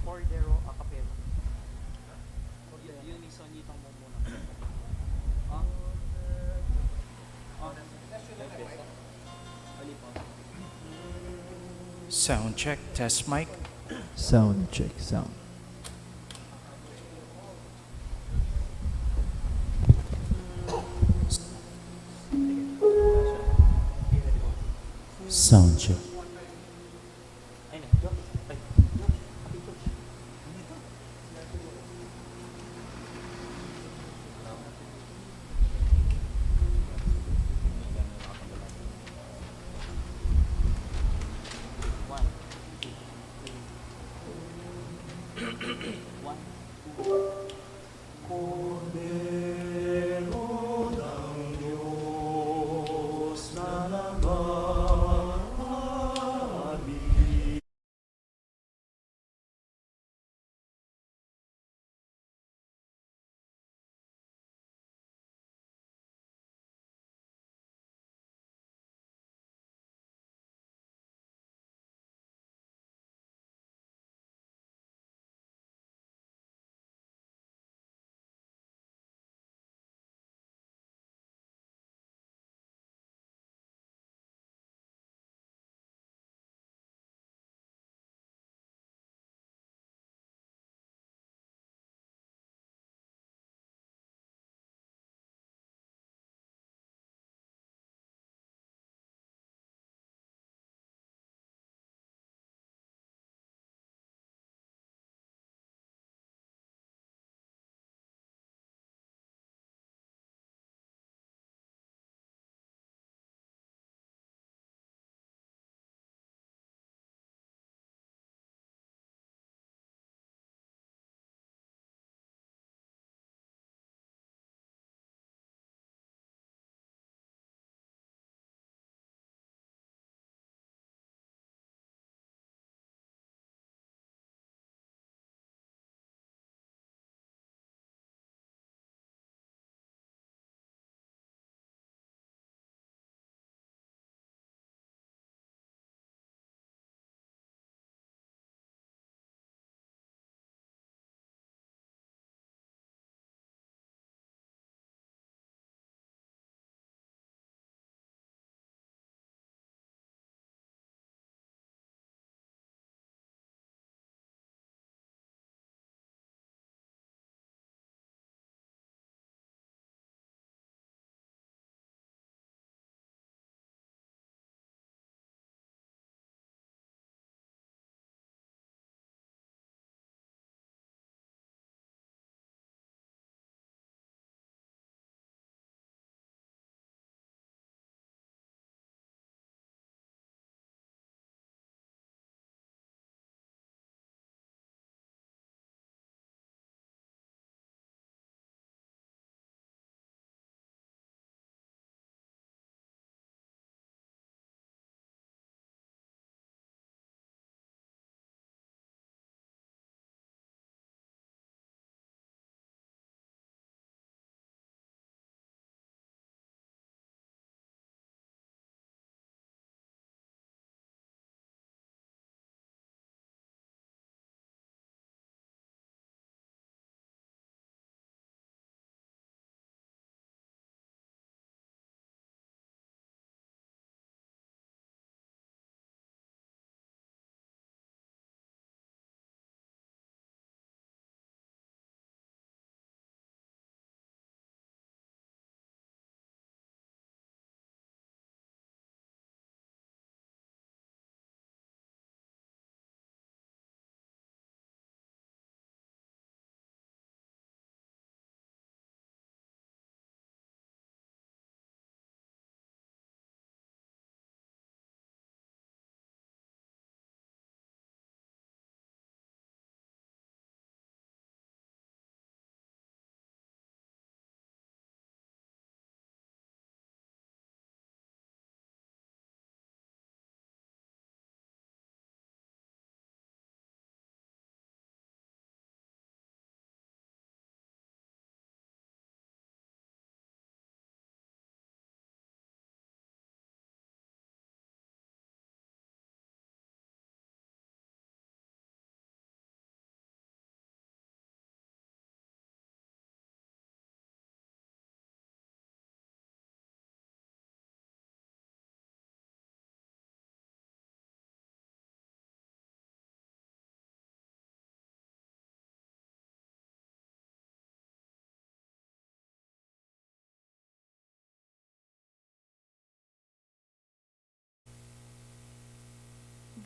Cordero a capella. Yun isa nito mo muna. Sound check, test mic. Sound check, sound. Sound check.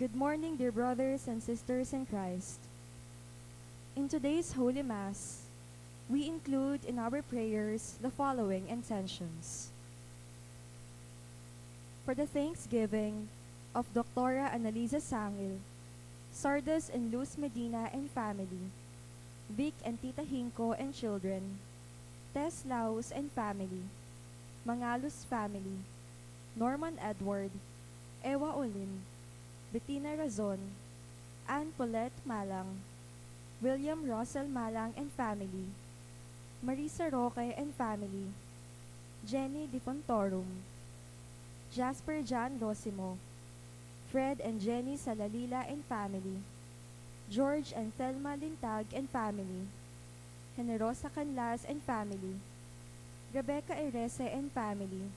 Good morning, dear brothers and sisters in Christ. In today's Holy Mass, we include in our prayers the following intentions. For the thanksgiving of Dr. Annalisa Sangil, Sardas and Luz Medina and family, Vic and Tita Hinko and children, Tess Laos and family, Mangalus family, Norman Edward, Ewa Olin, Bettina Razon, Ann Paulette Malang, William Russell Malang and family, Marisa Roque and family, Jenny Di Fontorum, Jasper John Rosimo, Fred and Jenny Salalila and family, George and Thelma Lintag and family, Generosa Canlas and family, Rebecca Erese and family,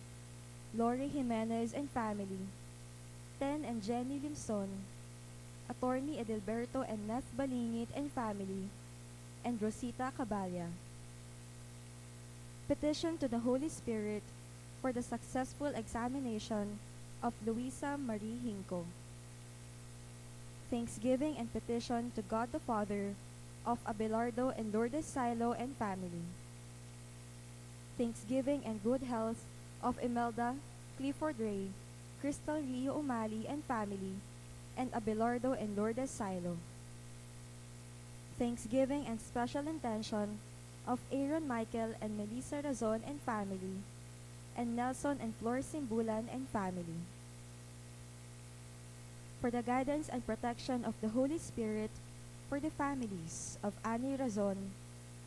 Lori Jimenez and family, Ten and Jenny Limson, Attorney Edelberto and Neth Balingit and family, and Rosita Caballa. Petition to the Holy Spirit for the successful examination of Luisa Marie Hinko. Thanksgiving and petition to God the Father of Abelardo and Lourdes Silo and family. Thanksgiving and good health of Imelda Clifford Ray, Crystal Rio Umali and family, and Abelardo and Lourdes Silo. Thanksgiving and special intention of Aaron Michael and Melissa Razon and family, and Nelson and Flor Simbulan and family. For the guidance and protection of the Holy Spirit for the families of Annie Razon,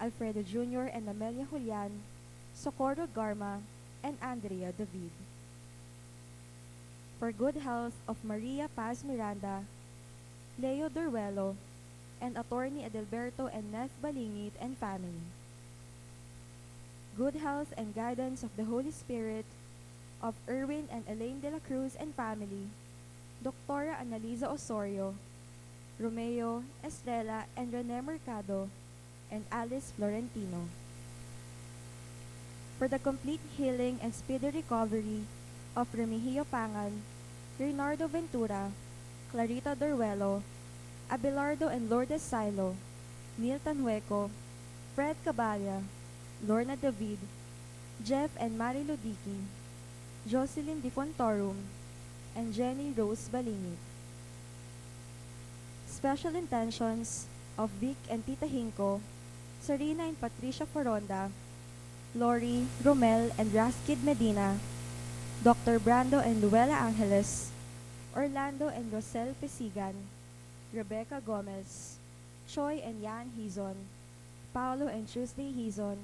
Alfredo Jr. and Amelia Julian, Socorro Garma, and Andrea David. For good health of Maria Paz Miranda, Leo Duruelo, and Attorney Edelberto and Neth Balingit and family. Good health and guidance of the Holy Spirit of Erwin and Elaine de la Cruz and family, Dr. Annalisa Osorio, Romeo, Estrella, and Rene Mercado, and Alice Florentino. For the complete healing and speedy recovery of Remigio Pangan, Leonardo Ventura, Clarita Duruelo, Abelardo and Lourdes Silo, Neil Tanhueco, Fred Caballa, Lorna David, Jeff and Mari Ludiki, Jocelyn Di Fontorum, and Jenny Rose Balingit. Special intentions of Vic and Tita Hinko, Serena and Patricia Foronda, Lori, Romel, and Raskid Medina, Dr. Brando and Luella Angeles, Orlando and Rosel Pesigan, Rebecca Gomez, Choi and Yan Hizon, Paolo and Tuesday Hizon,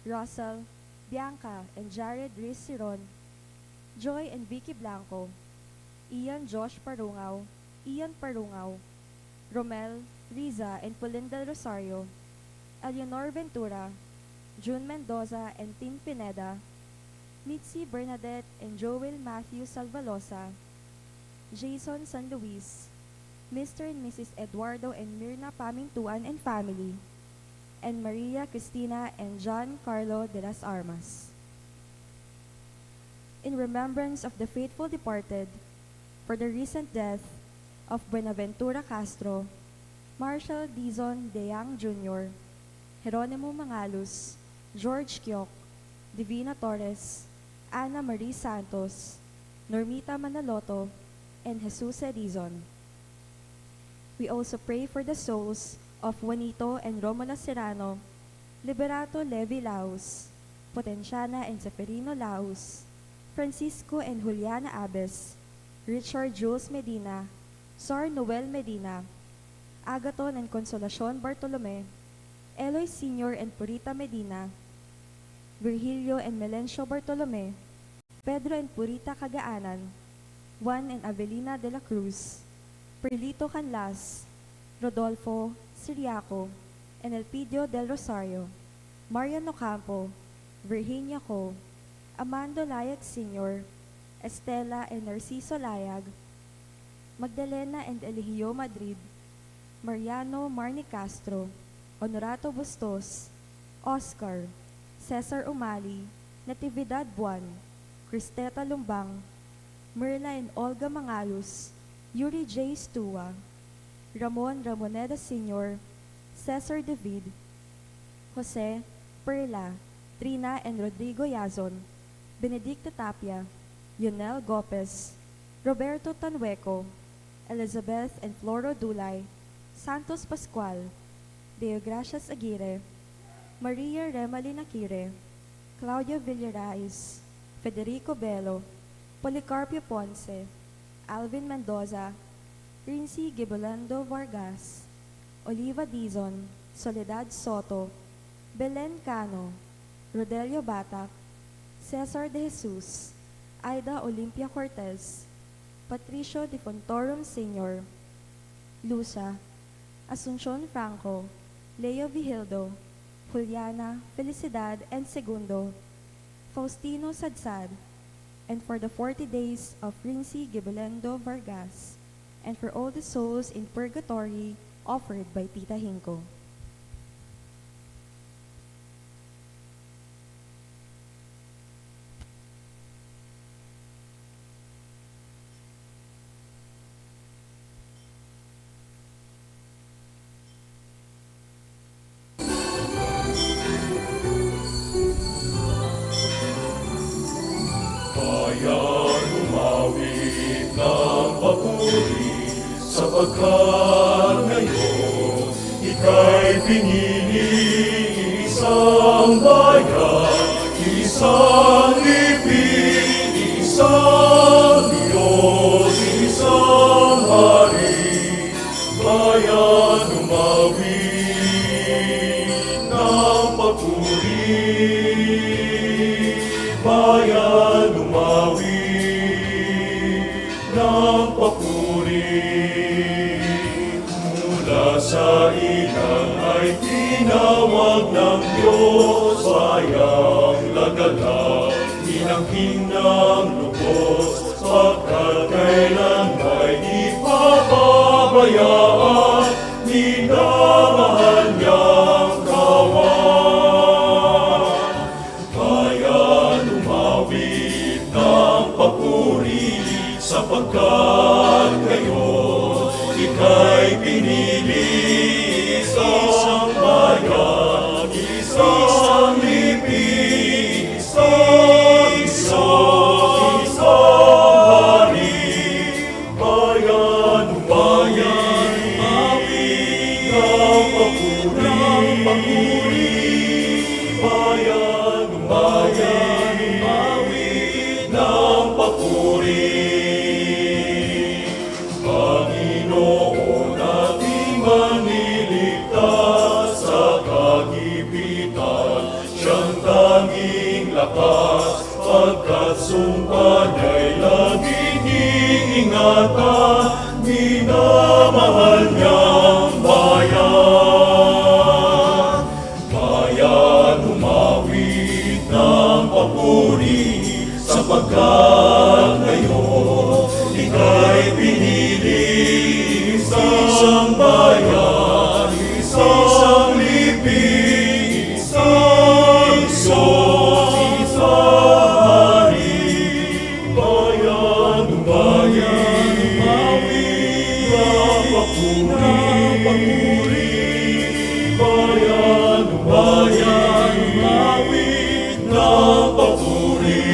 Russell, Bianca and Jared Riz Siron, Joy and Vicky Blanco, Ian Josh Parungaw, Ian Parungaw, Romel, Riza and Pulinda Rosario, Eleanor Ventura, June Mendoza and Tim Pineda, Mitzi Bernadette and Joel Matthew Salvalosa, Jason San Luis, Mr. and Mrs. Eduardo and Mirna Pamintuan and family, and Maria Cristina and John Carlo de las Armas. In remembrance of the faithful departed, for the recent death of Buenaventura Castro, Marshall Dizon De Young Jr., Jeronimo Mangalus, George Kyok, Divina Torres, Ana Marie Santos, Normita Manaloto, and Jesus Edizon. We also pray for the souls of Juanito and Romola Serrano, Liberato Levi Laos, Potenciana and Seferino Laos, Francisco and Juliana Abes, Richard Jules Medina, Sar Noel Medina, Agaton and Consolacion Bartolome, Eloy Sr. and Purita Medina, Virgilio and Melencio Bartolome, Pedro and Purita Cagaanan, Juan and Avelina de la Cruz, Perlito Canlas, Rodolfo, Siriaco, and Elpidio del Rosario, Marian Ocampo, Virginia Co, Amando Layag Sr., Estela and Narciso Layag, Magdalena and Eligio Madrid, Mariano Marni Castro, Honorato Bustos, Oscar, Cesar Umali, Natividad Buwan, Cristeta Lumbang, Merla and Olga Mangalus, Yuri J. Stua, Ramon Ramoneda Sr., Cesar David, Jose, Perla, Trina and Rodrigo Yazon, Benedicta Tapia, Yonel Gopez, Roberto Tanhueco, Elizabeth and Floro Dulay, Santos Pascual, Deogracias Aguirre, Maria Remalina Nakire, Claudia Villarais, Federico Bello, Policarpio Ponce, Alvin Mendoza, Rincy Gibolando Vargas, Oliva Dizon, Soledad Soto, Belen Cano, Rodelio Batak, Cesar De Jesus, Aida Olympia Cortez, Patricio De Fontorum Sr., Lusa, Asuncion Franco, Leo Vigildo, Juliana, Felicidad, and Segundo, Faustino Sadsad, and for the 40 days of Rincy Gibolendo Vargas, and for all the souls in purgatory offered by Tita Hinko. Sapagkat ngayon, ika'y pinili isang bayan, isang lipid, isang Diyos, isang hari, bayan umawi ng papuri, bayan umawi ng papuri. Sa ilang ay tinawag ng Diyos, bayang lagalag, inangkin ng lubos, pagkat kailan ay di pababayaan, minamahal niyang kawan. Bayan umawit ng papuri, sapagkat ngayon ika'y pinili. Isang bayan, isang lipid, isang Diyos, isang hari, bayan umawit ng papuri, bayan umawit ng papuri. Panginoon ating maniligtas sa kagipitan, siyang tanging lakas, pagkat sumpa niya'y laging iingatan, minamahal niyang bayan. Bayan umawit ng papuri, sapagkat ngayon ika'y pinili. Isang bayan, isang lipid, isang Diyos, isang hari, bayan umawit ng papuri, bayan umawit ng papuri.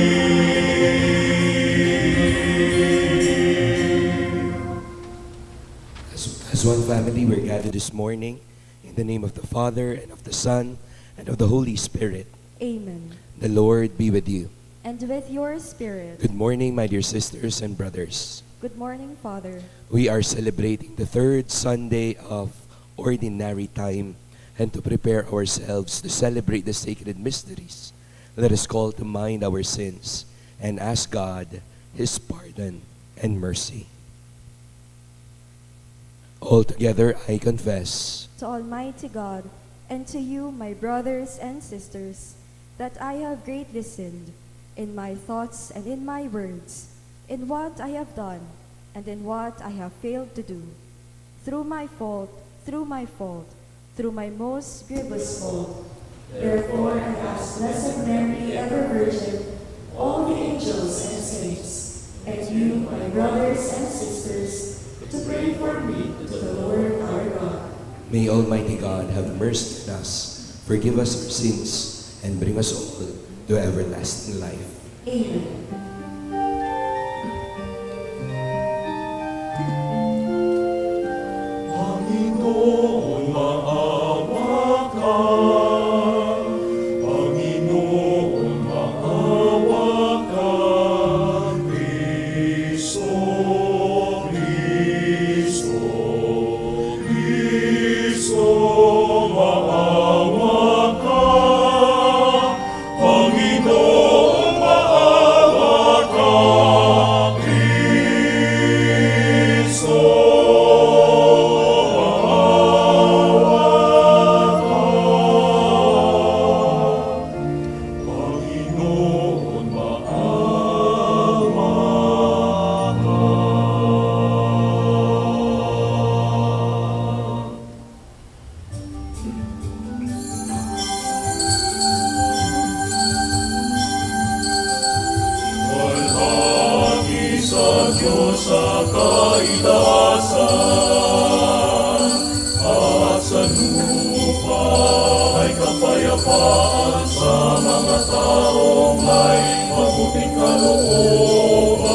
As one family, we're gathered this morning in the name of the Father, and of the Son, and of the Holy Spirit. Amen. The Lord be with you. And with your spirit. Good morning, my dear sisters and brothers. Good morning, Father. We are celebrating the third Sunday of Ordinary Time, and to prepare ourselves to celebrate the sacred mysteries, let us call to mind our sins and ask God His pardon and mercy. Altogether, I confess To Almighty God, and to you, my brothers and sisters, that I have greatly sinned in my thoughts and in my words, in what I have done and in what I have failed to do. Through my fault, through my most grievous fault. Therefore I ask Blessed Mary, ever Virgin, all the angels and saints, and you, my brothers and sisters, May Almighty God have mercy on us, forgive us our sins, and bring us all to everlasting life. Panginoon, maawa ka. Panginoon, maawa ka. Kristo, Kristo, Kristo, maawa ka. Panginoon, maawa ka. Kristo, Panginoon, maawa ka. Walhati sa Diyos sa kaitaasan, at sa lupa ay kapayapaan sa mga taong may mabuting kalooban.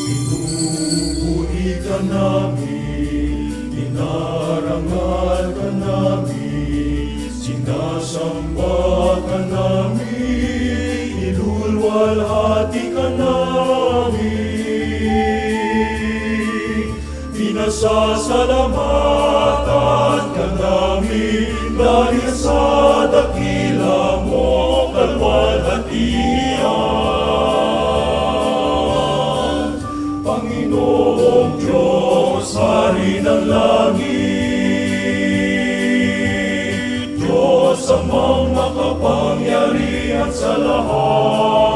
Pinupuri ka namin, dinarangal ka namin, sinasamba ka namin, nilulwalhati ka namin. Pinasasalamatan ka namin dahil sa dakila mo kalwalhatian. Panginoong Diyos, Hari ng langit, Diyos amang makapangyarihan sa lahat.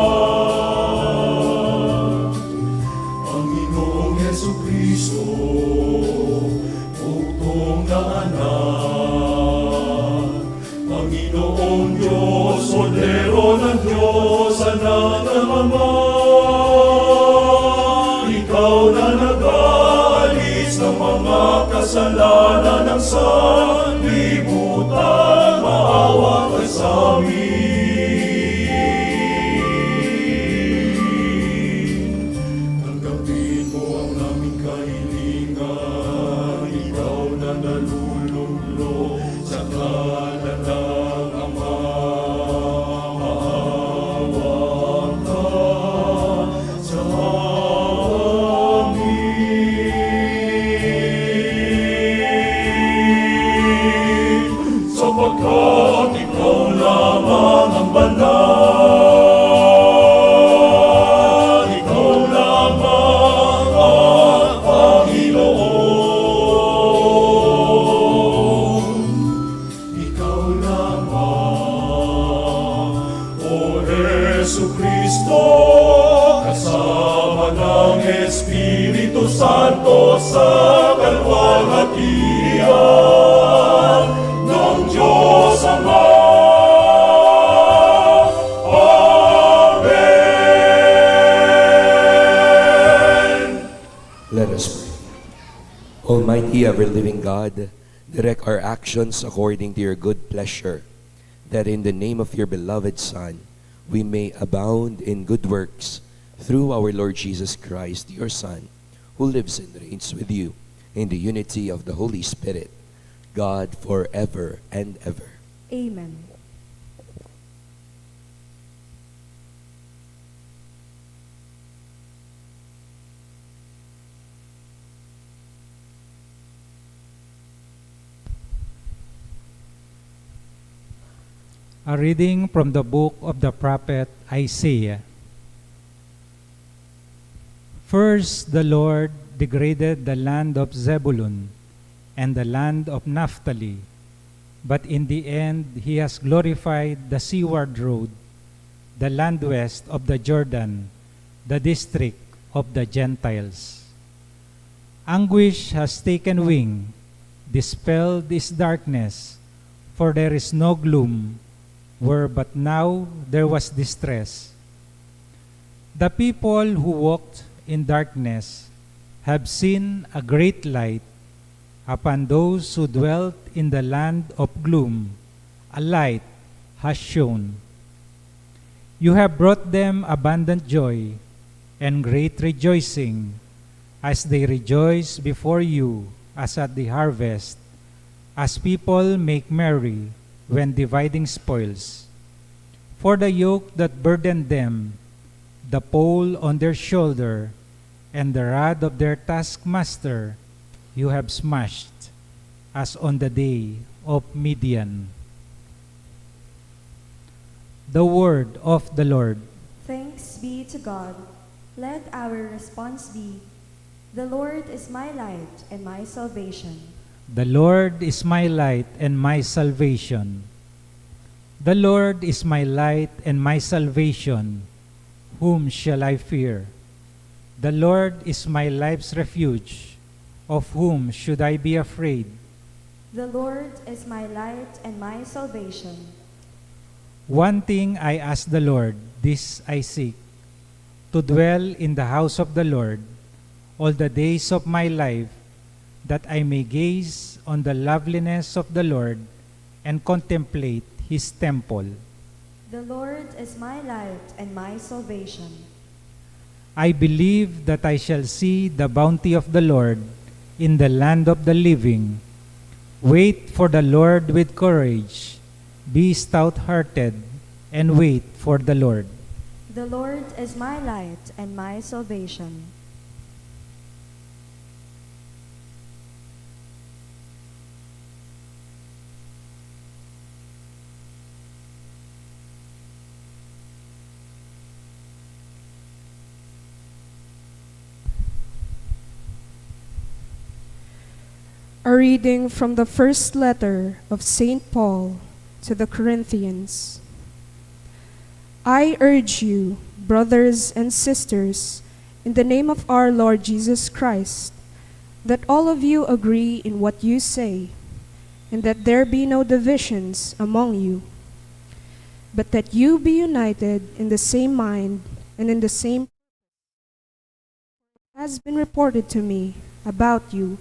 Panginoong Jesucristo, bugtong na anak. Panginoong Diyos, Kordero ng Diyos, anak ng Ama. Ikaw na nag-aalis ng mga kasalanan ng sanlibutan, maawa ka sa amin. Tanggapin mo ang naming kahilingan, ikaw na naluluglo sa kalan ng Ama. Maawa ka sa amin, sapagkat ikaw lamang ang banal, ikaw lamang ang Panginoon. Ikaw lamang, O Jesucristo, kasama ng Espiritu Santo sa kalwalhatian ng Diyos Ama. Amen. Let us pray. Almighty, ever-living God, direct our actions according to your good pleasure, that in the name of your beloved Son, we may abound in good works through our Lord Jesus Christ, your Son, who lives and reigns with you in the unity of the Holy Spirit, God forever and ever. Amen. A reading from the book of the prophet Isaiah. First, the Lord degraded the land of Zebulun and the land of Naphtali, but in the end he has glorified the seaward road, the land west of the Jordan, the district of the Gentiles. Anguish has taken wing, dispelled is darkness, for there is no gloom, where but now there was distress. The people who walked in darkness have seen a great light. Upon those who dwelt in the land of gloom, a light has shone. You have brought them abundant joy and great rejoicing, as they rejoice before you as at the harvest, as people make merry when dividing spoils. For the yoke that burdened them, the pole on their shoulder, and the rod of their taskmaster, you have smashed, as on the day of Midian. The word of the Lord. Thanks be to God. Let our response be, the Lord is my light and my salvation. The Lord is my light and my salvation. The Lord is my light and my salvation. Whom shall I fear? The Lord is my life's refuge. Of whom should I be afraid? The Lord is my light and my salvation. One thing I ask the Lord, this I seek, to dwell in the house of the Lord all the days of my life, that I may gaze on the loveliness of the Lord and contemplate his temple. The Lord is my light and my salvation. I believe that I shall see the bounty of the Lord in the land of the living. Wait for the Lord with courage. Be stout-hearted and wait for the Lord. The Lord is my light and my salvation. A reading from the first letter of St. Paul to the Corinthians. I urge you, brothers and sisters, in the name of our Lord Jesus Christ, that all of you agree in what you say, and that there be no divisions among you, but that you be united in the same mind and in the same. It has been reported to me about you,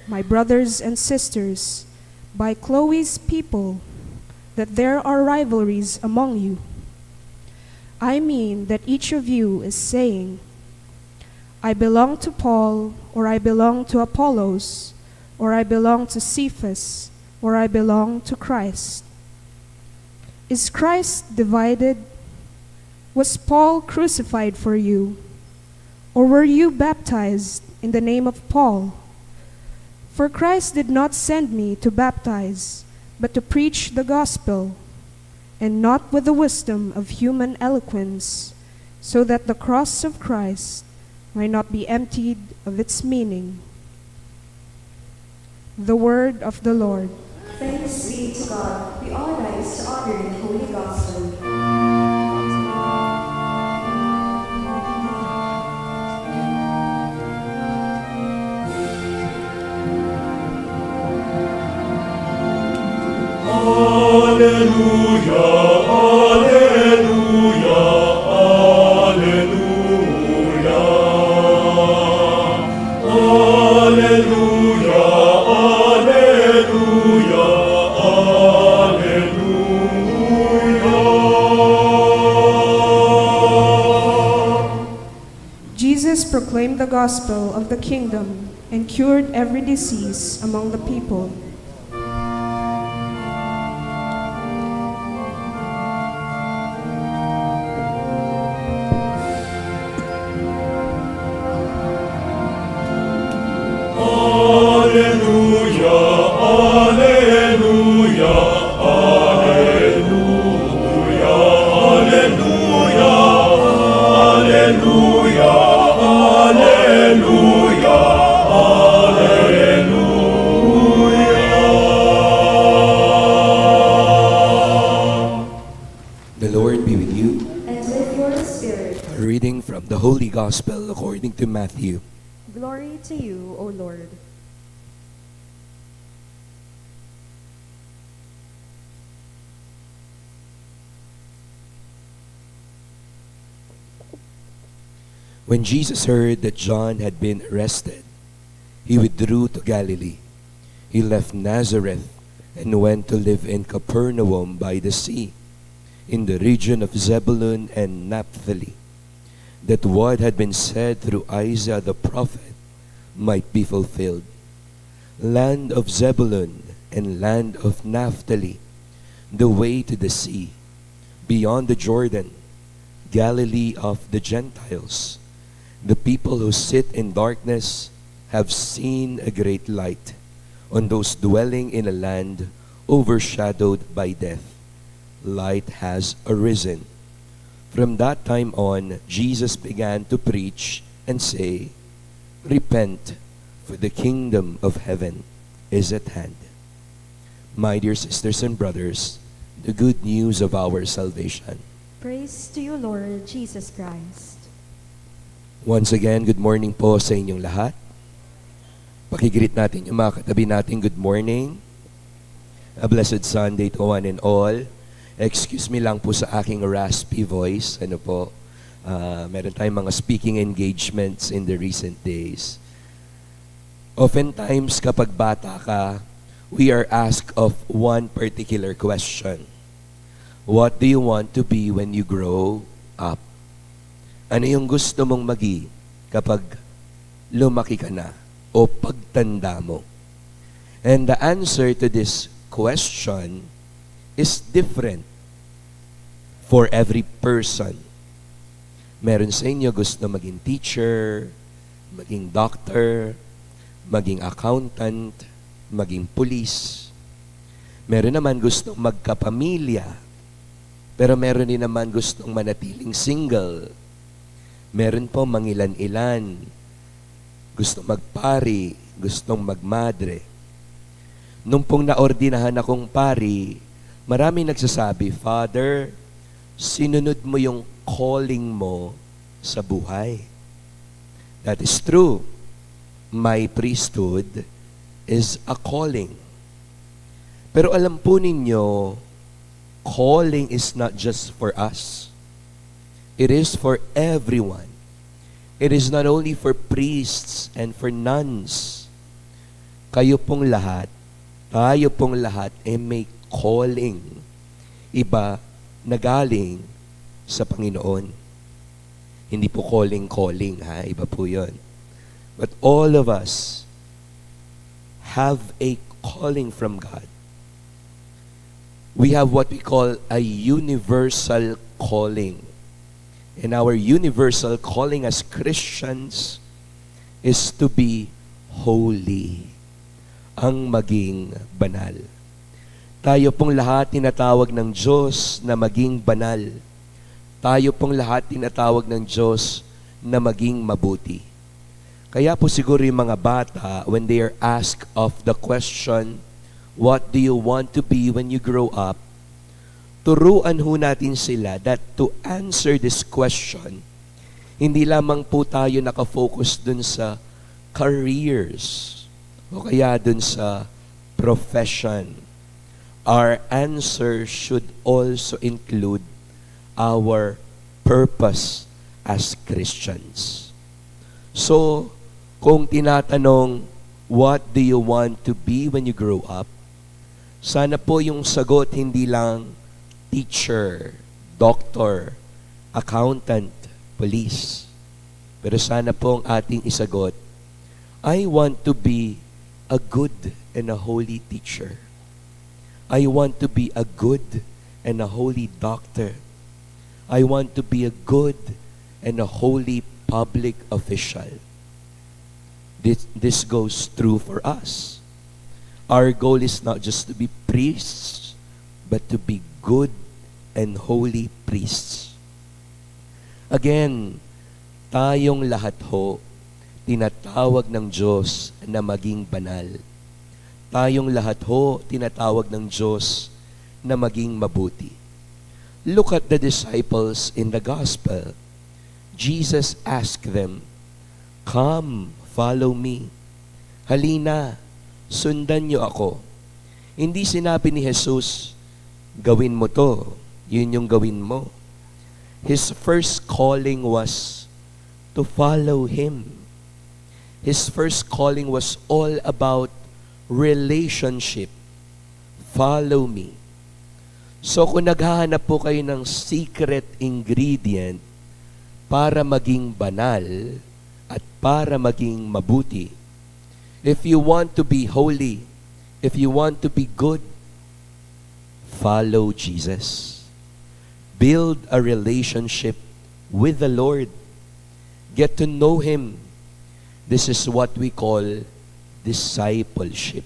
my brothers and sisters, by Chloe's people, that there are rivalries among you. I mean that each of you is saying, I belong to Paul, or I belong to Apollos, or I belong to Cephas, or I belong to Christ. Is Christ divided? Was Paul crucified for you? Or were you baptized in the name of Paul? For Christ did not send me to baptize, but to preach the gospel, and not with the wisdom of human eloquence, so that the cross of Christ might not be emptied of its meaning. The word of the Lord. Thanks be to God. We all rise to honor the Holy Gospel. Alleluia, alleluia, alleluia. Alleluia, alleluia, alleluia. Jesus proclaimed the gospel of the kingdom and cured every disease among the people. Alleluia, alleluia, alleluia, alleluia, alleluia, alleluia, alleluia. The Lord be with you. And with your spirit, A reading from the Holy Gospel according to Matthew. glory to you, O Lord. When Jesus heard that John had been arrested, he withdrew to Galilee. He left Nazareth and went to live in Capernaum by the sea, in the region of Zebulun and Naphtali, that what had been said through Isaiah the prophet might be fulfilled. Land of Zebulun and land of Naphtali, the way to the sea, beyond the Jordan, Galilee of the Gentiles. The people who sit in darkness have seen a great light. On those dwelling in a land overshadowed by death, light has arisen. From that time on, Jesus began to preach and say, Repent, for the kingdom of heaven is at hand. My dear sisters and brothers, the good news of our salvation. Praise to you, Lord Jesus Christ. Once again, good morning po sa inyong lahat. Pakigreet natin yung mga katabi natin, good morning. A blessed Sunday to one and all. Excuse me lang po sa aking raspy voice. Meron tayong mga speaking engagements in the recent days. Oftentimes, kapag bata ka, we are asked of one particular question. What do you want to be when you grow up? Ano yung gusto mong maging kapag lumaki ka na o pagtanda mo? And the answer to this question is different for every person. Meron sa inyo gusto maging teacher, maging doctor, maging accountant, maging police. Meron naman gustong magkapamilya, pero meron din naman gustong manatiling single. Meron po mangilan-ilan, gustong magpari, gustong magmadre. Nung pong naordinahan akong pari, marami nagsasabi, Father, sinunod mo yung calling mo sa buhay. That is true. My priesthood is a calling. Pero alam po ninyo, calling is not just for us. It is for everyone. It is not only for priests and for nuns. Kayo pong lahat, tayo pong lahat ay may calling. Iba na galing sa Panginoon. Hindi po calling, ha? Iba po yun. But all of us have a calling from God. We have what we call a universal calling. And our universal calling as Christians is to be holy. Ang maging banal. Tayo pong lahat tinatawag ng Diyos na maging banal. Tayo pong lahat tinatawag ng Diyos na maging mabuti. Kaya po siguro yung mga bata, when they are asked of the question, what do you want to be when you grow up? Turuan ho natin sila that to answer this question, hindi lamang po tayo nakafocus dun sa careers o kaya dun sa profession. Our answer should also include our purpose as Christians. So, kung tinatanong, what do you want to be when you grow up? Sana po yung sagot hindi lang teacher, doctor, accountant, police. Pero sana po ang ating isagot, I want to be a good and a holy teacher. I want to be a good and a holy doctor. I want to be a good and a holy public official. This goes true for us. Our goal is not just to be priests, but to be good and holy priests. Again, tayong lahat ho, tinatawag ng Diyos na maging banal. Tayong lahat ho, tinatawag ng Diyos na maging mabuti. Look at the disciples in the gospel. Jesus asked them, Come, follow me. Halina, sundan niyo ako. Hindi sinabi ni Jesus, gawin mo to, yun yung gawin mo. His first calling was to follow Him. His first calling was all about relationship. Follow me. So kung naghahanap po kayo ng secret ingredient para maging banal at para maging mabuti, if you want to be holy, if you want to be good, follow Jesus. Build a relationship with the Lord. Get to know Him. This is what we call discipleship.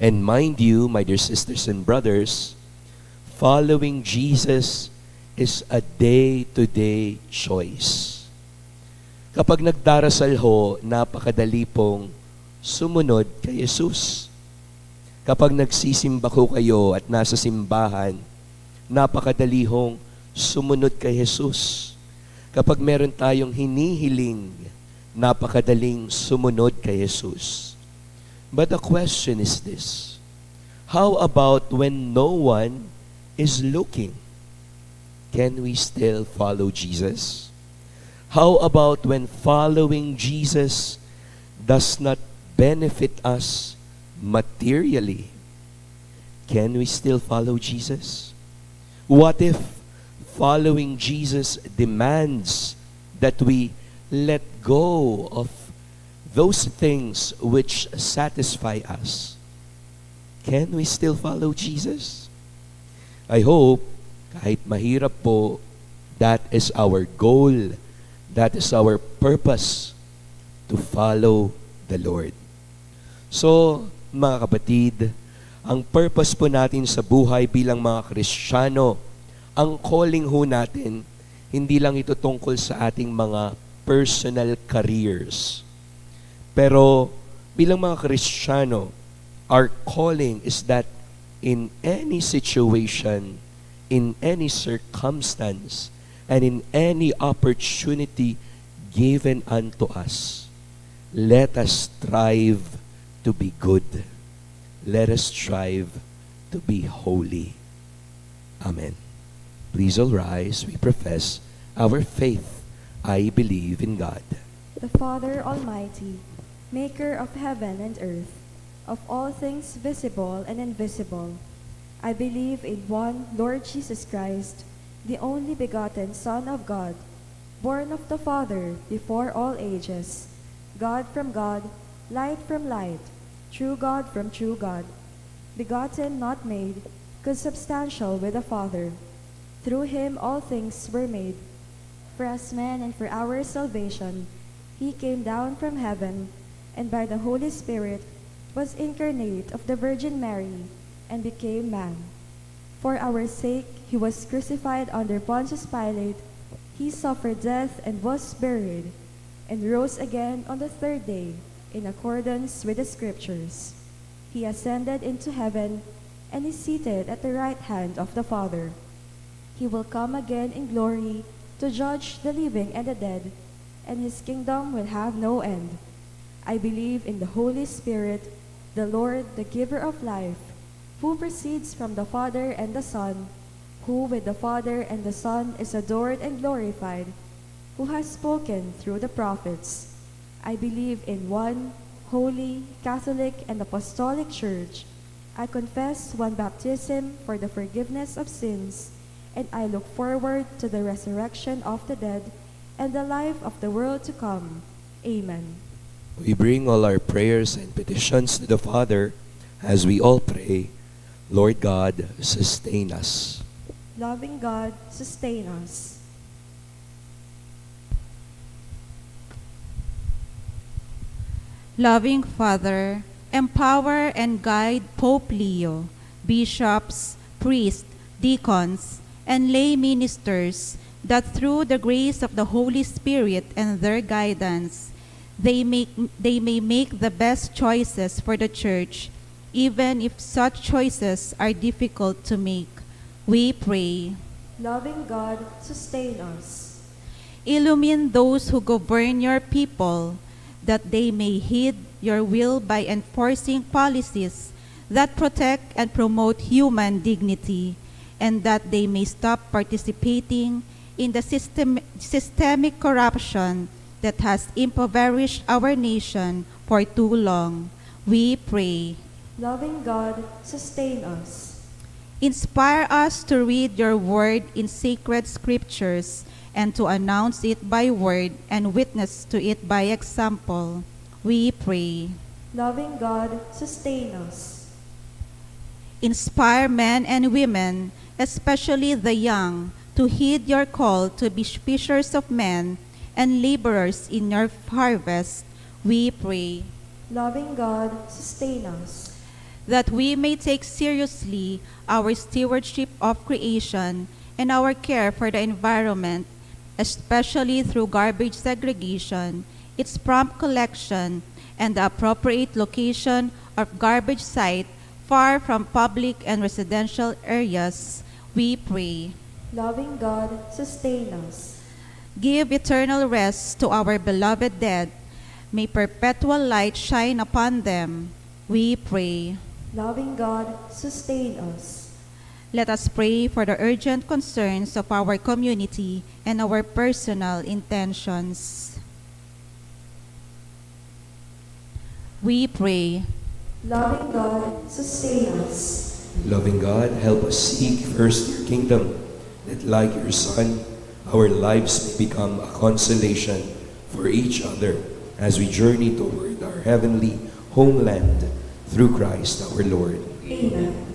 And mind you, my dear sisters and brothers, following Jesus is a day-to-day choice. Kapag nagdarasal ho, napakadali pong sumunod kay Jesus. Kapag nagsisimba ko kayo at nasa simbahan, napakadali hong sumunod kay Jesus. Kapag meron tayong hinihiling, napakadaling sumunod kay Jesus. But the question is this: how about when no one is looking? Can we still follow Jesus? How about when following Jesus does not benefit us materially? Can we still follow Jesus? What if following Jesus demands that we let go of those things which satisfy us? Can we still follow Jesus? I hope, kahit mahirap po, that is our goal, that is our purpose, to follow the Lord. So, mga kapatid, ang purpose po natin sa buhay bilang mga Kristiyano, ang calling ho natin, hindi lang ito tungkol sa ating mga personal careers. Pero bilang mga Kristiyano, our calling is that in any situation, in any circumstance, and in any opportunity given unto us, let us strive to be good. Let us strive to be holy. Amen. Please all rise. We profess our faith. I believe in God, The Father Almighty, maker of heaven and earth, of all things visible and invisible. I believe in one Lord Jesus Christ, the only begotten Son of God, born of the Father before all ages, God from God, light from light, true God from true God, begotten, not made, consubstantial with the Father. Through him all things were made. For us men and for our salvation, he came down from heaven, and by the Holy Spirit was incarnate of the Virgin Mary, and became man. For our sake he was crucified under Pontius Pilate. He suffered death and was buried, and rose again on the third day, in accordance with the Scriptures. He ascended into heaven, and is seated at the right hand of the Father. He will come again in glory to judge the living and the dead, and his kingdom will have no end. I believe in the Holy Spirit, the Lord, the giver of life, who proceeds from the Father and the Son, who with the Father and the Son is adored and glorified, who has spoken through the prophets. I believe in one holy, Catholic, and Apostolic Church. I confess one baptism for the forgiveness of sins, and I look forward to the resurrection of the dead and the life of the world to come. Amen. we bring all our prayers and petitions to the Father as we all pray. Lord God, sustain us. Loving God, sustain us. Loving Father, empower and guide Pope Leo, bishops, priests, deacons, and lay ministers, that through the grace of the Holy Spirit and their guidance, they may make the best choices for the Church, even if such choices are difficult to make. We pray. Loving God, sustain us. Illumine those who govern your people, that they may heed your will by enforcing policies that protect and promote human dignity, and that they may stop participating in the systemic corruption that has impoverished our nation for too long, we pray. Loving God, sustain us. Inspire us to read your word in sacred scriptures and to announce it by word and witness to it by example. We pray. Loving God, sustain us. Inspire men and women, especially the young, to heed your call to be fishers of men and laborers in your harvest. We pray. Loving God, sustain us. That we may take seriously our stewardship of creation and our care for the environment, especially through garbage segregation, its prompt collection, and the appropriate location of garbage site far from public and residential areas, we pray. Loving God, sustain us. Give eternal rest to our beloved dead. May perpetual light shine upon them, we pray. Loving God, sustain us. Let us pray for the urgent concerns of our community and our personal intentions. We pray. Loving God, sustain us. Loving God, help us seek first your kingdom, that like your Son, our lives may become a consolation for each other as we journey toward our heavenly homeland through Christ our Lord. Amen.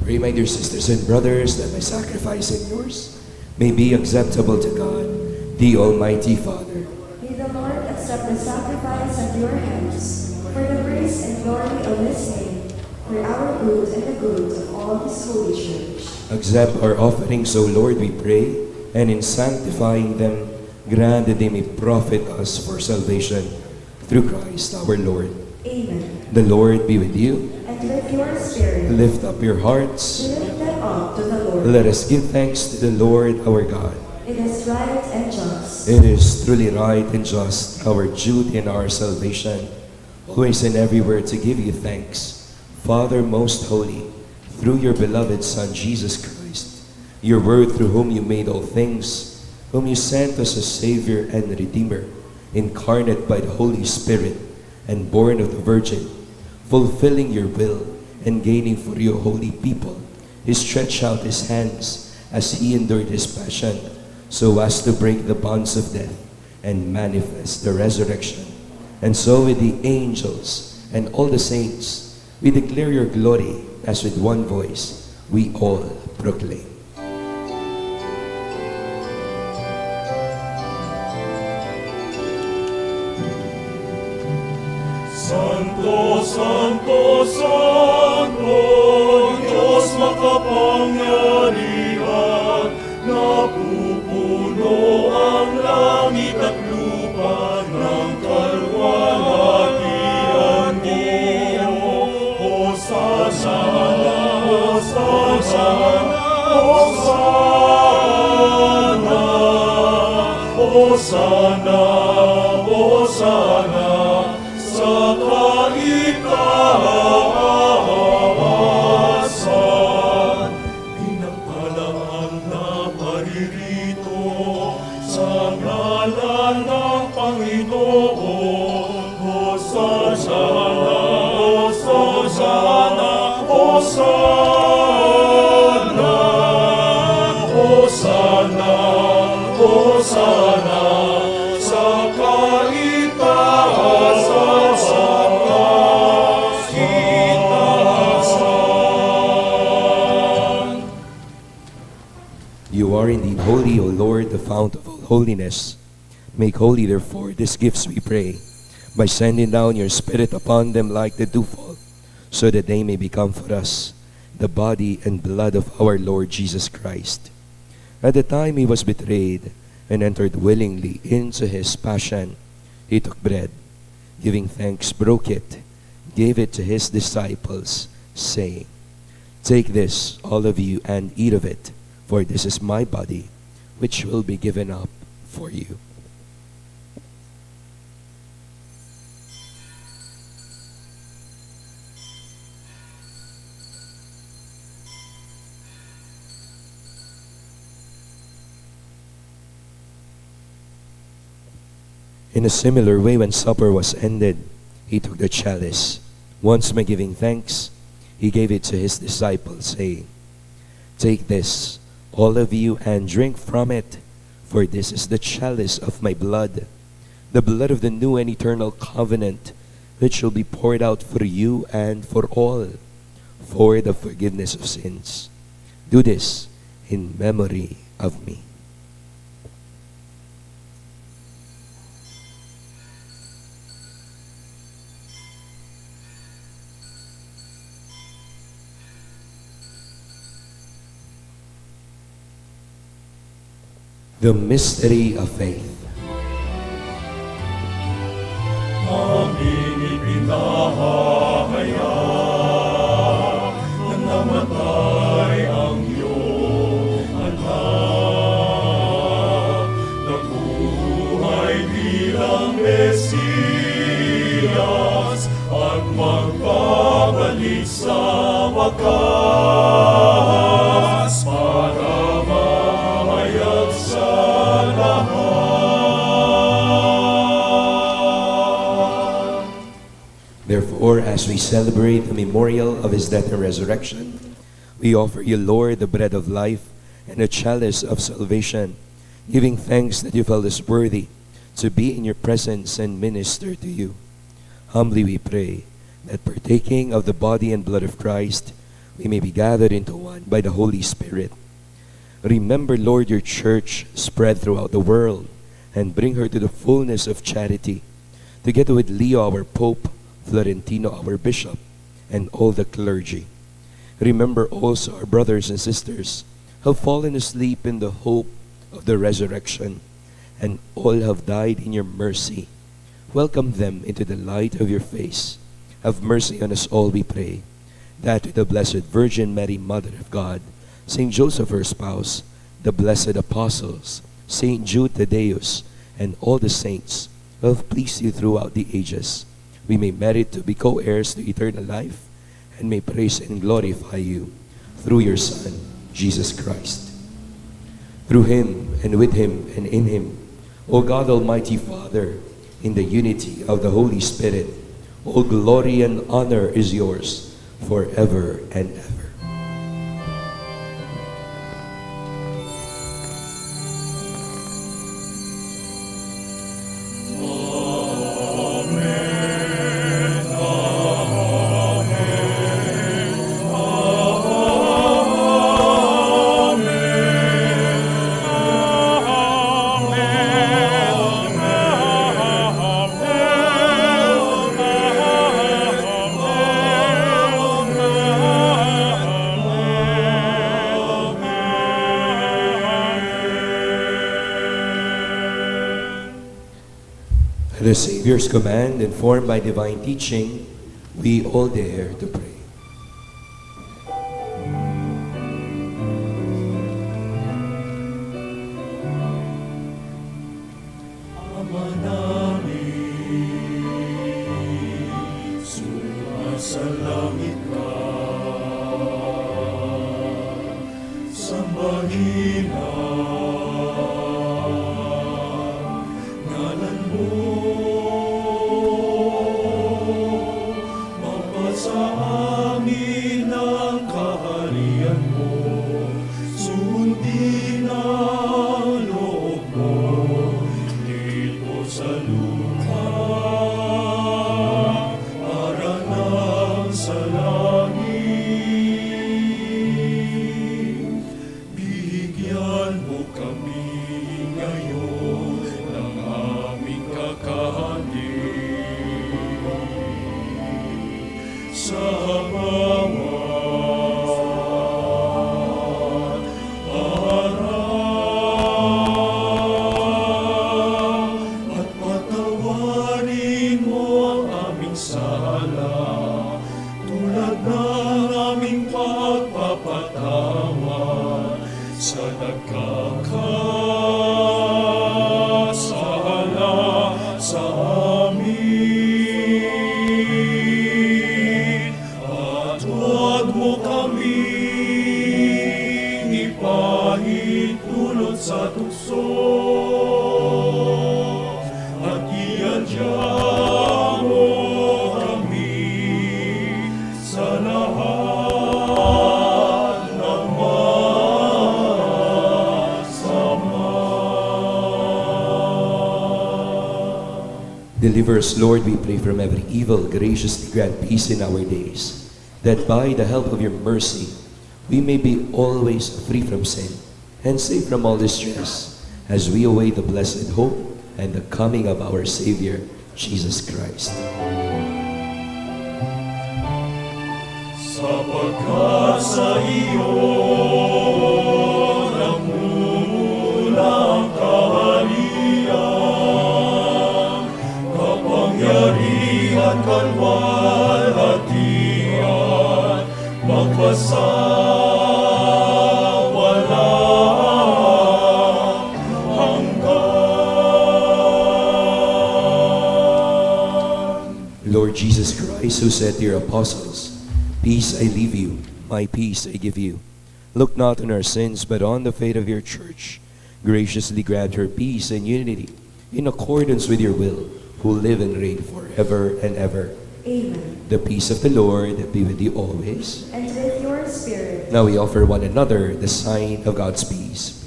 Pray, my dear sisters and brothers, that my sacrifice and yours may be acceptable to God, the Almighty Father. May the Lord accept the sacrifice at your hands for the praise and glory of his name, for our good and the good of all his holy church. Accept our offerings, O Lord, we pray, and in sanctifying them, grant that they may profit us for salvation through Christ our Lord. Amen. The Lord be with you. And with your spirit, Lift up your hearts. lift them up to the Lord. Let us give thanks to the Lord our God. It is right and just. It is truly right and just, our duty and our salvation, always and everywhere to give you thanks, Father most holy, through your beloved Son, Jesus Christ, your Word through whom you made all things, whom you sent us as Savior and Redeemer, incarnate by the Holy Spirit and born of the Virgin, fulfilling your will and gaining for you a holy people. He stretched out his hands as he endured his passion, so as to break the bonds of death and manifest the resurrection. And so with the angels and all the saints, we declare your glory as with one voice we all proclaim. Santo, Santo, Santo, Diyos makapangyarihan, napupuno ang langit at lupa ng kaluwalhatian mo. Hosana, Hosana, Hosana, Hosana, Hosana, sa kaitaasan. Pinagpalaan na paririto sa ngalan ng Panginoon. Hosana, Hosana, Hosana, Hosana, Hosana, sa kaitaasan, sa kaitaasan. You are indeed holy, O Lord, the fount of all holiness. Make holy, therefore, these gifts, we pray, by sending down your Spirit upon them like the dewfall, so that they may become for us the body and blood of our Lord Jesus Christ. At the time he was betrayed and entered willingly into his passion, he took bread, giving thanks, broke it, gave it to his disciples, saying, "Take this, all of you, and eat of it, for this is my body, which will be given up for you." In a similar way, when supper was ended, he took the chalice. Once more giving thanks, he gave it to his disciples, saying, "Take this, all of you, and drink from it, for this is the chalice of my blood, the blood of the new and eternal covenant, which shall be poured out for you and for all, for the forgiveness of sins. Do this in memory of me." The mystery of faith. Aming ipinahahayag na namatay ang iyong anak, nabuhay bilang Mesiyas at magbabalik sa wakas para mahayag sa lahat. Therefore, as we celebrate the memorial of his death and resurrection, we offer you, Lord, the bread of life and the chalice of salvation, giving thanks that you felt us worthy to be in your presence and minister to you. Humbly we pray that partaking of the body and blood of Christ, we may be gathered into one by the Holy Spirit. Remember, Lord, your church spread throughout the world and bring her to the fullness of charity, together with Leo, our Pope, Florentino, our Bishop, and all the clergy. Remember also our brothers and sisters who have fallen asleep in the hope of the resurrection, and all have died in your mercy. Welcome them into the light of your face. Have mercy on us all, we pray, that with the Blessed Virgin Mary, Mother of God, Saint Joseph, her spouse, the blessed apostles, Saint Jude, Thaddeus, and all the saints who have pleased you throughout the ages, we may merit to be co-heirs to eternal life, and may praise and glorify you through your Son, Jesus Christ. Through him, and with him, and in him, O God, Almighty Father, in the unity of the Holy Spirit, all glory and honor is yours forever and ever. Amen. the Savior's command, informed by divine teaching, we all dare to pray. Ama namin, sumasalangit ka, sambahin ang ngalan mo, mapasa amin ang kaharian mo, sundin ang loob mo, dito sa lupa, para nang sa langit. Bigyan mo kami ngayon ng aming kakahanin. Sa bawat araw, at patawarin mo ang aming sala, tulad ng aming pagpapatawad sa nagkakasala sa amin. At huwag mo kami ipahintulot sa tukso, at iadya mo kami sa lahat ng masama. Deliver us, Lord, we pray, from every evil. Graciously grant peace in our days, that by the help of your mercy we may be always free from sin and safe from all distress, as we await the blessed hope and the coming of our Savior, Jesus Christ. Sapagkat sa iyo nagmumulang kaharian, kapangyarihan, kalwalhatian, magpasawalang hanggan. Lord Jesus Christ, who said to your apostles, "Peace I leave you, my peace I give you," look not on our sins, but on the fate of your church. Graciously grant her peace and unity, in accordance with your will, who live and reign forever and ever. Amen. The peace of the Lord be with you always. And with your spirit. Now we offer one another the sign of God's peace.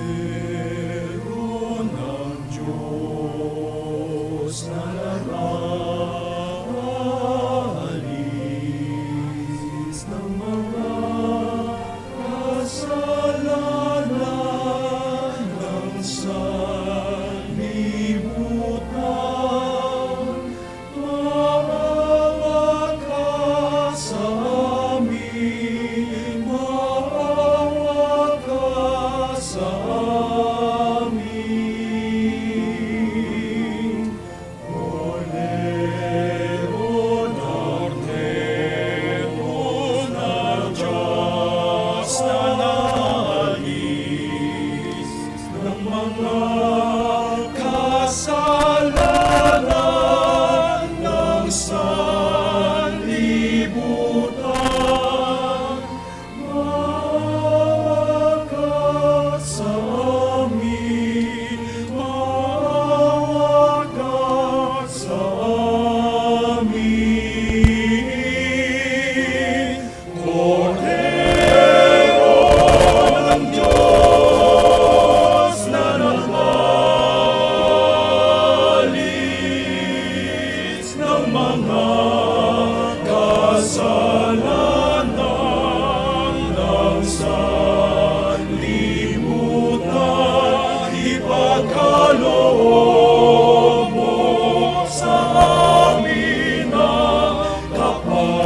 Cordero ng Diyos na nag-aalis ng mga kasalanan ng sanlibutan, maawa ka sa amin, maawa ka sa amin. Cordero ng Diyos na naalis ng mga kasalanan ng sanlibutan, maawa ka sa amin, maawa ka sa amin. Cordero ng Diyos na nag-aalis ng mga kasalanan ng sanlibutan, ipagkaloob mo sa amin ang kapayapaan.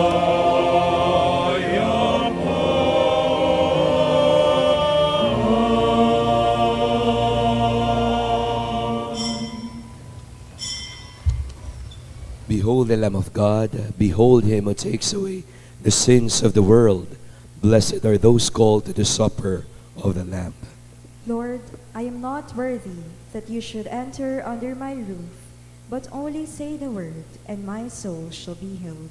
the Lamb of God. Behold him who takes away the sins of the world. Blessed are those called to the supper of the Lamb. Lord, I am not worthy that you should enter under my roof, but only say the word, and my soul shall be healed.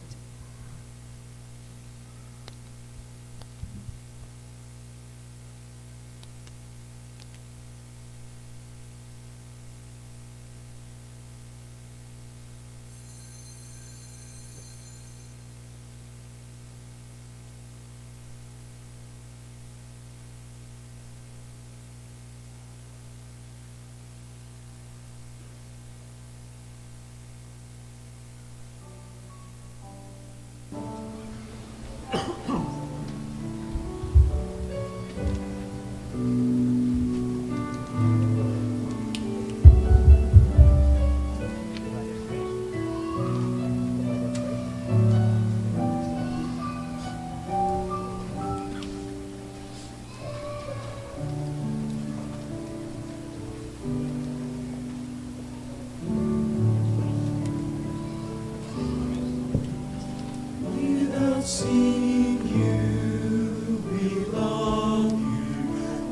Without seeing you, we love you.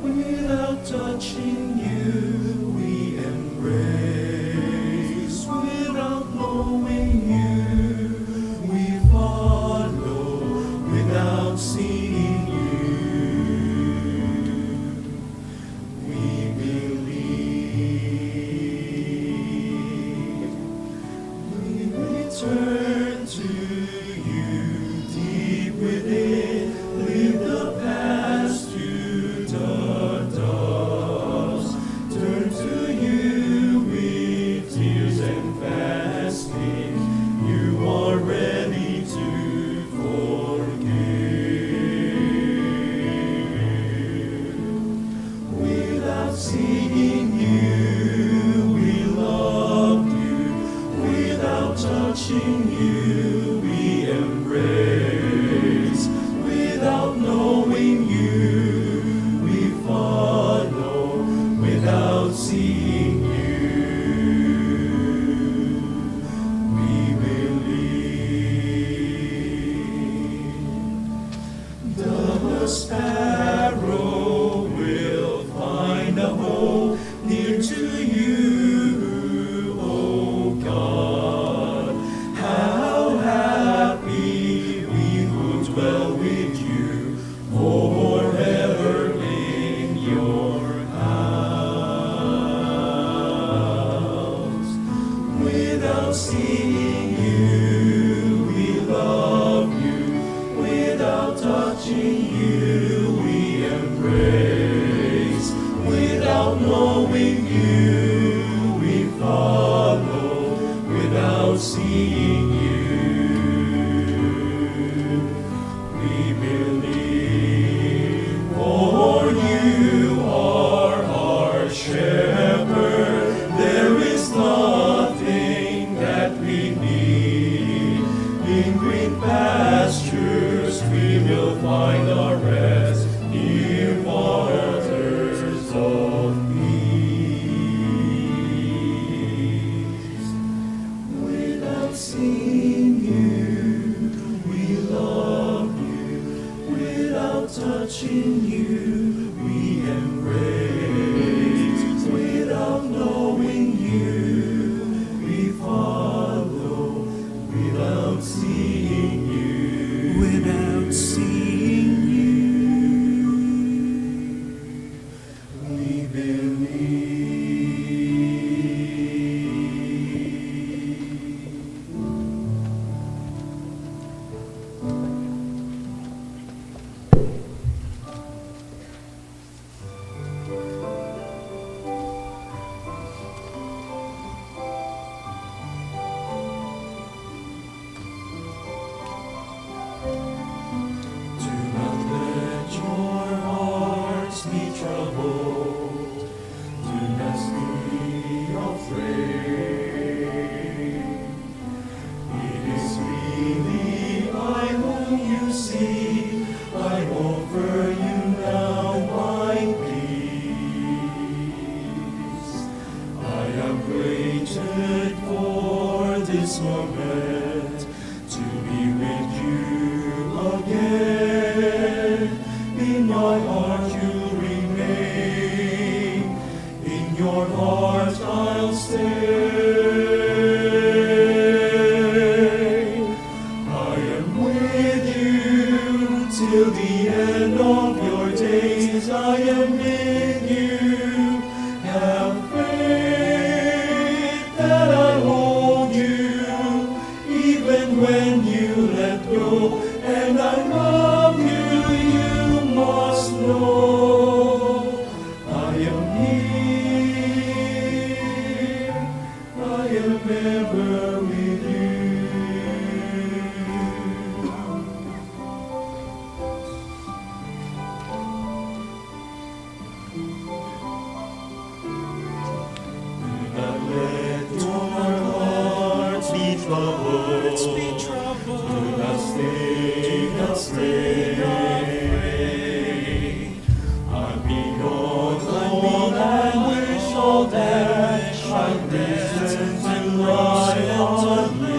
Without touching you, we embrace. Without knowing you, we follow. Without seeing you, we believe. We return to you deep within. Leave the past to the dust. Turn to you with tears and fasting. You are ready to forgive. Without seeing you, we love you. Without touching you, we embrace. Without knowing you, we follow. Without seeing you, we believe. The sparrow will find a home near to you, O God. How happy we who dwell with you forever in your house. Without seeing you, we love you. Without touching you, we embrace. Without knowing you, we follow. Without seeing you, we believe. For you are our shepherd. There is nothing that we need. In green pastures we will find our rest. Near waters of peace. Without seeing you, we love you. Without touching you, we embrace. Without knowing you, we follow. Without seeing you, without seeing you, we believe. in my heart you'll remain, in your heart I'll stay. I am with you till the end of your days. I am in you. Have faith that I hold you, even when you let go. And I love you, you must know. I am here, I am ever with you. Do not let your hearts be troubled. Do not stay afraid. I'm beyond all anguish, all that I listen to lie on you.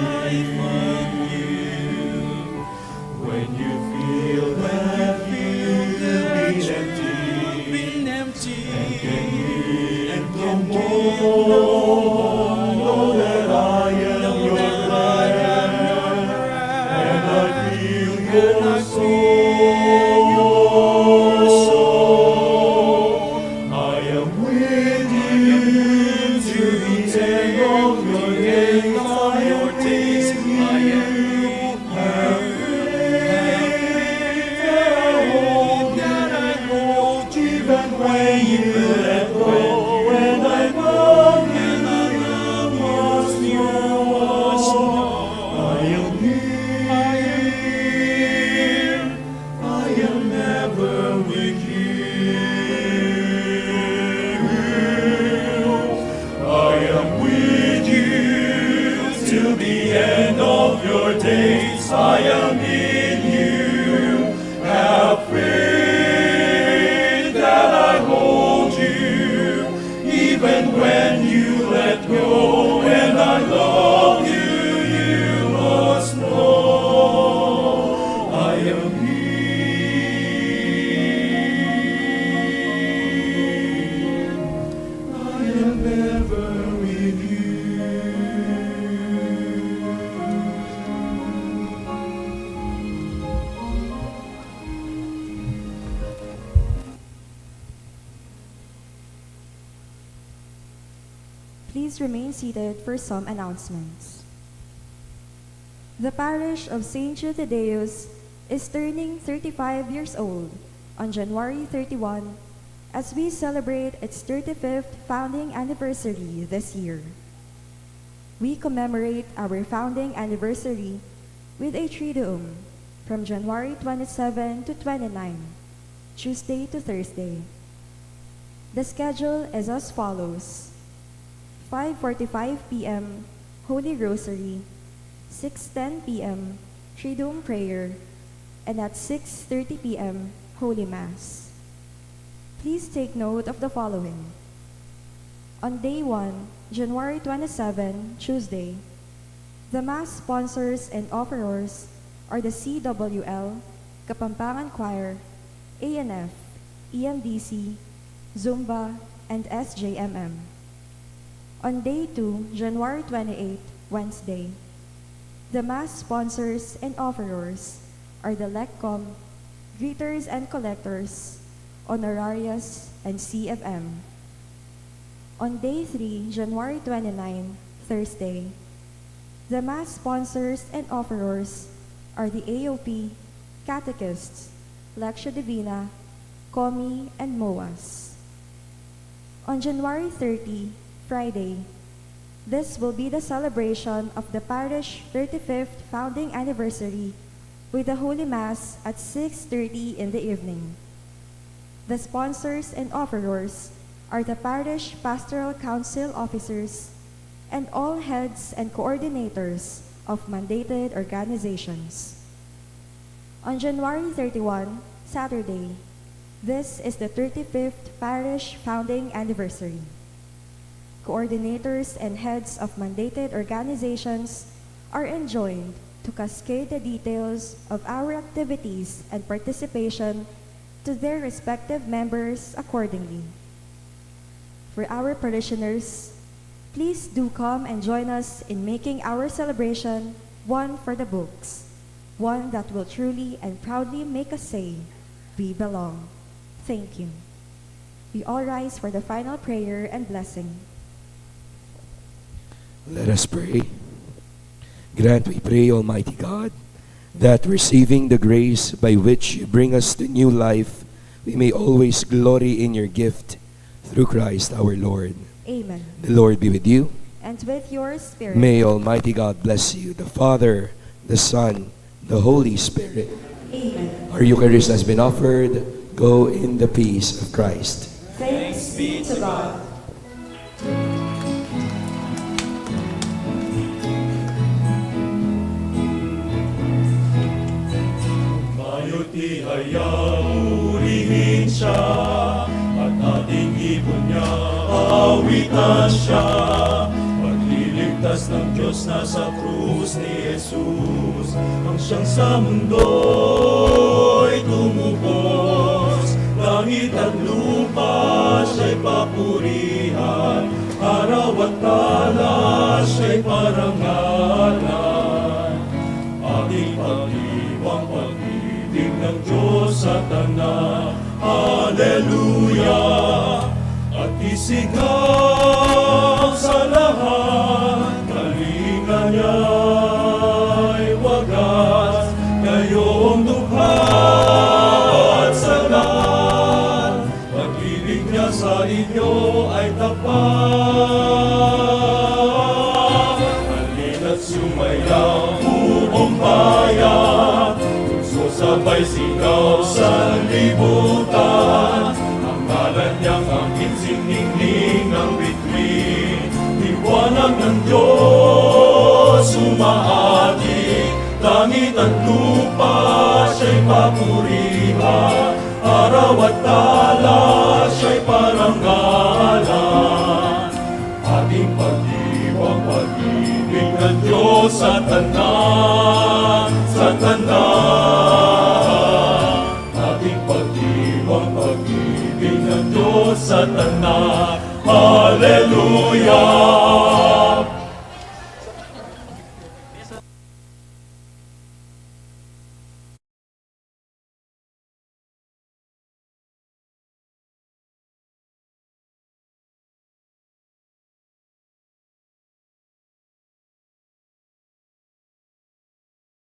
When you feel that you'll be empty, and can give no one, know that I am your friend, and I feel your soul. I am with you to the end of your days. I am with you. Have faith that I hold you, even when you let go. And I love you, must you know. I am here, I am never with you. I am with you till the end of your days. I am in you. Have faith that I hold you, even when you let go. And I love you, you must know. I am here, I am ever with you. Please remain seated for some announcements. The parish of St. Jude Thaddeus is turning 35 years old on January 31 as we celebrate its 35th founding anniversary this year. We commemorate our founding anniversary with a Triduum from January 27 to 29, Tuesday to Thursday. The schedule is as follows: 5:45 p.m. Holy Rosary, 6:10 p.m. Triduum Prayer, and at 6:30 p.m. Holy Mass. Please take note of the following. On Day 1, January 27, Tuesday, the Mass sponsors and offerers are the CWL, Kapampangan Choir, ANF, EMDC, Zumba, and SJMM. On Day 2, January 28, Wednesday, the Mass sponsors and offerers are the LECCOM, Greeters and Collectors, Honorarius, and CFM. On Day 3, January 29, Thursday, the Mass sponsors and offerers are the AOP, Catechists, Lectio Divina, COMI, and MOAS. On January 30, Friday, this will be the celebration of the parish 35th founding anniversary with the Holy Mass at 6:30 in the evening. The sponsors and offerers are the parish pastoral council officers and all heads and coordinators of mandated organizations. On January 31, Saturday, this is the 35th parish founding anniversary. Coordinators and heads of mandated organizations are enjoined to cascade the details of our activities and participation to their respective members accordingly. For our parishioners, please do come and join us in making our celebration one for the books, one that will truly and proudly make us say, "We belong." Thank you. We all rise for the final prayer and blessing. Let us pray. Grant, we pray, Almighty God, that receiving the grace by which you bring us to new life, we may always glory in your gift through Christ our Lord. Amen. The Lord be with you. And with your spirit. May Almighty God bless you, the Father, the Son, the Holy Spirit. Amen. Our Eucharist has been offered. Go in the peace of Christ. Thanks be to God. Mayuti hayaw urihin siya, at ating ibon niya awitan siya. Pagliligtas ng Diyos na sa krus ni Jesus, ang siyang sa mundo'y tumubos. Langit at lupa siya'y papurihan, araw at tala siya'y parangalan. Ating pag-ibang pag-ibig ng Diyos sa tanan, Hallelujah! At isigaw sa lahat, kalinga niya'y wagas, ngayong dukha at salan, pag-ibig niya sa inyo ay tapat. Halina't sumayaw buong bayan, sabay sigaw sa libutan, ang ngalan niyang aking siningning ng bituin. Liwanag ng Diyos umaati, langit at lupa siya'y papurihan, araw at tala siya'y parangalan. Ating pag-ibang pag-ibig ng Diyos sa tanan, sa tanan. Ating pag-ibang pag-ibig ng Diyos sa tanan, Hallelujah!